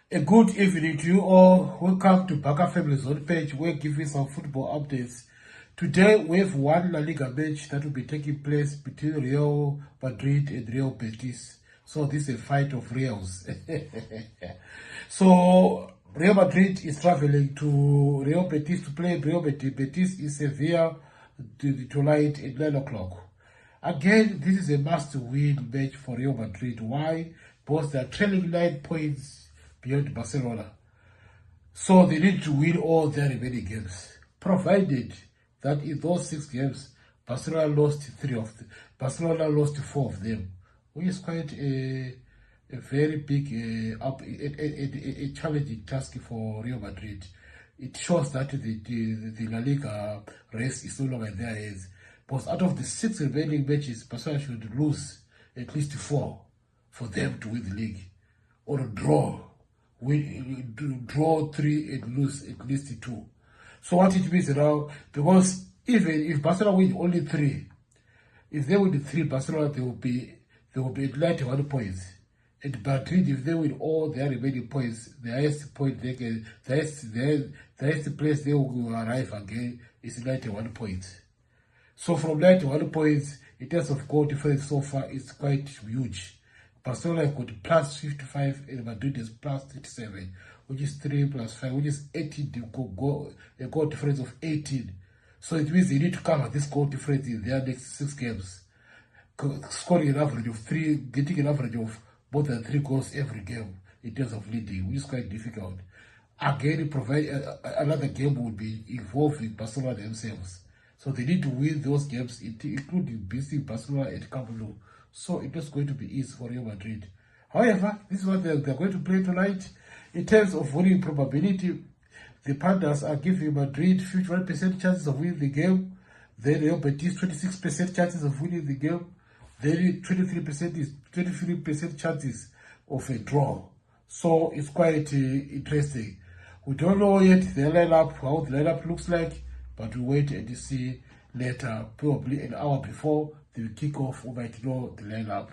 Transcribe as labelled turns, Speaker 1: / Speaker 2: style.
Speaker 1: A good evening to you all. Welcome to Baka Family Zone page. We're giving some football updates. Today we have one La Liga match that will be taking place between Real Madrid and Real Betis. So this is a fight of Reals. So Real Madrid is traveling to Real Betis to play Real Betis. Betis in Sevilla tonight at 9 o'clock. Again, this is a must-win match for Real Madrid. Why? Because they are trailing 9 points beyond Barcelona. So they need to win all their remaining games. Provided that in those 6 games, Barcelona lost 4 of them, which is quite a very big, a challenging task for Real Madrid. It shows that the La Liga race is no longer in their hands. Because out of the 6 remaining matches, Barcelona should lose at least 4 for them to win the league, or draw 3 and lose at least 2. So what it means now, because even if Barcelona win only 3, if they win 3, Barcelona they will be at 91 points. And Madrid, if they win all their remaining points, the highest point they can, the highest place they will arrive again is 91 points. So from 91 points, in terms of goal difference so far, it's quite huge. Barcelona have got plus 55 and Madrid is plus 37, which is 3 plus 5, which is 18, a goal difference of 18. So it means they need to cover this goal difference in their next 6 games, scoring an average of 3, getting an average of more than 3 goals every game in terms of leading, which is quite difficult. Again, another game would be involving Barcelona themselves. So they need to win those games, including beating Barcelona at Camp Nou. So it is going to be easy for Real Madrid. However, this is what they're going to play tonight. In terms of winning probability, the Pandas are giving Madrid 51% chances of winning the game. Then Real Betis 26% chances of winning the game. Then 23% chances of a draw. So it's quite interesting. We don't know yet the lineup, how the lineup looks like, but we wait and see later, probably an hour before the kickoff, we might know the lineup.